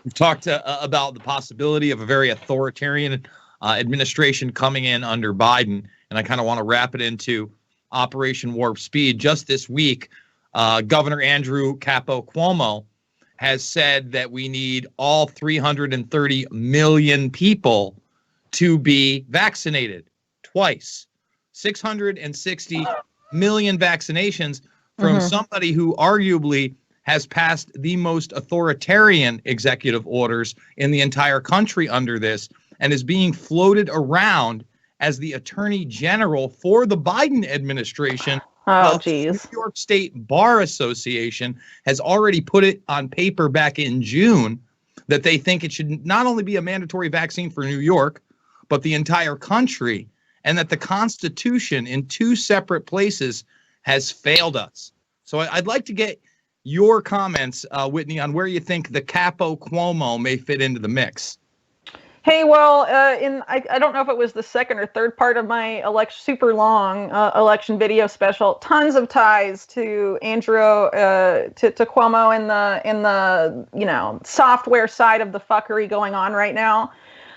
We've talked about the possibility of a very authoritarian administration coming in under Biden, and I kind of want to wrap it into Operation Warp Speed. Just this week, Governor Andrew Capo Cuomo has said that we need all 330 million people to be vaccinated twice. 660 million vaccinations from somebody who arguably has passed the most authoritarian executive orders in the entire country under this, and is being floated around as the attorney general for the Biden administration. Oh, geez. The New York State Bar Association has already put it on paper back in June that they think it should not only be a mandatory vaccine for New York, but the entire country, and that the Constitution in two separate places has failed us. So I'd like to get your comments, Whitney, on where you think the Capo Cuomo may fit into the mix. Hey, well, I don't know if it was the second or third part of my super long election video special. Tons of ties to Andrew to Cuomo in the software side of the fuckery going on right now.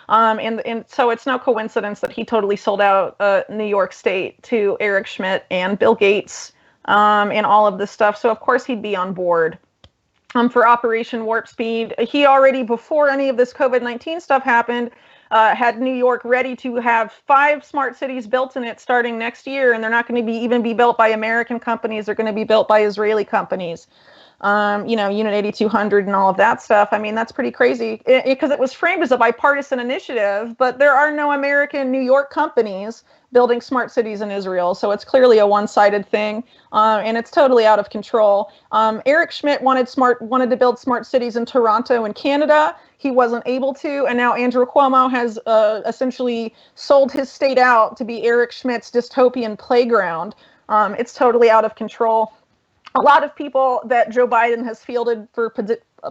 And so it's no coincidence that he totally sold out New York State to Eric Schmidt and Bill Gates and all of this stuff. So of course he'd be on board for Operation Warp Speed. He already, before any of this COVID-19 stuff happened, had New York ready to have 5 smart cities built in it starting next year, and they're not going to even be built by American companies. They're going to be built by Israeli companies. Unit 8200 and all of that stuff. I mean, that's pretty crazy because it was framed as a bipartisan initiative, but there are no American New York companies building smart cities in Israel. So it's clearly a one-sided thing, and it's totally out of control. Eric Schmidt wanted to build smart cities in Toronto and Canada. He wasn't able to, and now Andrew Cuomo has essentially sold his state out to be Eric Schmidt's dystopian playground. It's totally out of control. A lot of people that Joe Biden has fielded for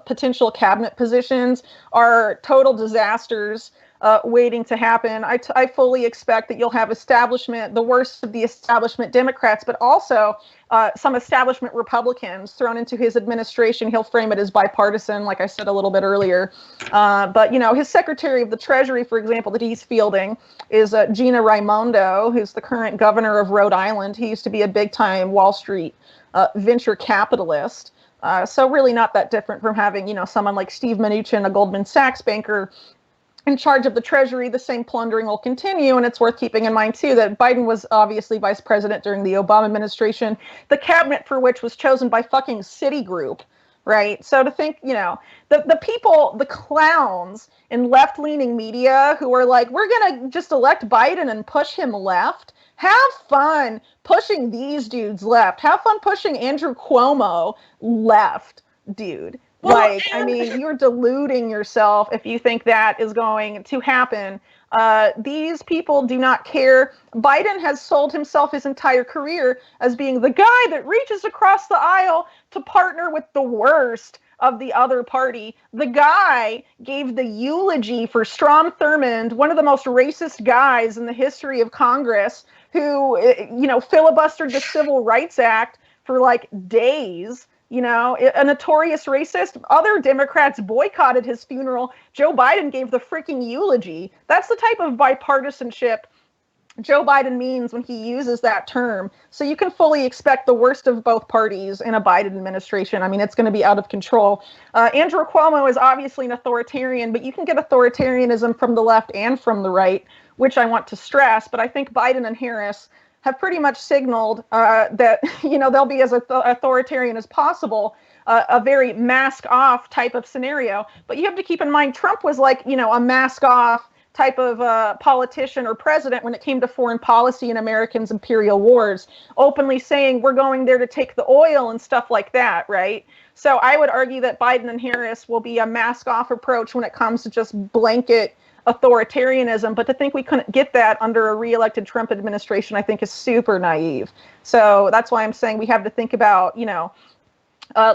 potential cabinet positions are total disasters waiting to happen. I fully expect that you'll have the worst of the establishment Democrats, but also some establishment Republicans thrown into his administration. He'll frame it as bipartisan, like I said a little bit earlier. But his Secretary of the Treasury, for example, that he's fielding is Gina Raimondo, who's the current governor of Rhode Island. He used to be a big-time Wall Street venture capitalist. So really not that different from having, someone like Steve Mnuchin, a Goldman Sachs banker, in charge of the Treasury. The same plundering will continue. And it's worth keeping in mind, too, that Biden was obviously vice president during the Obama administration, the cabinet for which was chosen by fucking Citigroup. Right. So to think, the people, the clowns in left-leaning media who are like, we're going to just elect Biden and push him left. Have fun pushing these dudes left. Have fun pushing Andrew Cuomo left, dude. Well, you're deluding yourself if you think that is going to happen. These people do not care. Biden has sold himself his entire career as being the guy that reaches across the aisle to partner with the worst of the other party. The guy gave the eulogy for Strom Thurmond, one of the most racist guys in the history of Congress, who, filibustered the Civil Rights Act for like days. A notorious racist. Other Democrats boycotted his funeral. Joe Biden gave the freaking eulogy. That's the type of bipartisanship Joe Biden means when he uses that term. So you can fully expect the worst of both parties in a Biden administration. I mean, it's going to be out of control. Andrew Cuomo is obviously an authoritarian, but you can get authoritarianism from the left and from the right, which I want to stress. But I think Biden and Harris have pretty much signaled that, they'll be as authoritarian as possible, a very mask-off type of scenario. But you have to keep in mind, Trump was like, a mask-off type of politician or president when it came to foreign policy and Americans' imperial wars, openly saying we're going there to take the oil and stuff like that, right? So I would argue that Biden and Harris will be a mask-off approach when it comes to just blanket authoritarianism, but to think we couldn't get that under a re-elected Trump administration, I think is super naive. So that's why I'm saying we have to think about,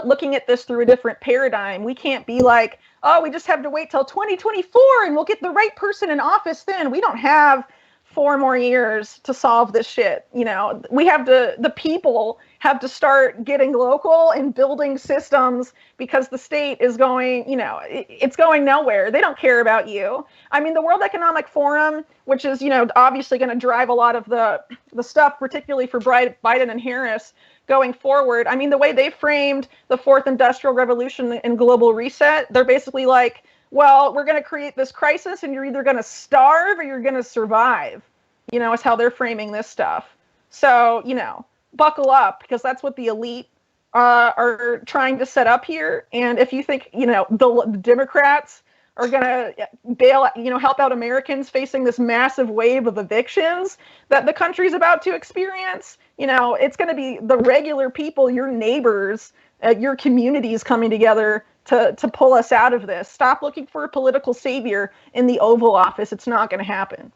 looking at this through a different paradigm. We can't be like, oh, we just have to wait till 2024 and we'll get the right person in office then. We don't have 4 more years to solve this shit. You know, the people have to start getting local and building systems, because the state is going, you know, it's going nowhere. They don't care about you. I mean, the World Economic Forum, which is, you know, obviously going to drive a lot of the stuff, particularly for Biden and Harris going forward. I mean, the way they framed the fourth industrial revolution and global reset, they're basically like, well, we're going to create this crisis and you're either going to starve or you're going to survive, you know, is how they're framing this stuff. So, you know, buckle up, because that's what the elite are trying to set up here. And if you think, you know, the Democrats are going to help out Americans facing this massive wave of evictions that the country's about to experience, you know, it's going to be the regular people, your neighbors, your communities coming together to pull us out of this. Stop looking for a political savior in the Oval Office. It's not going to happen.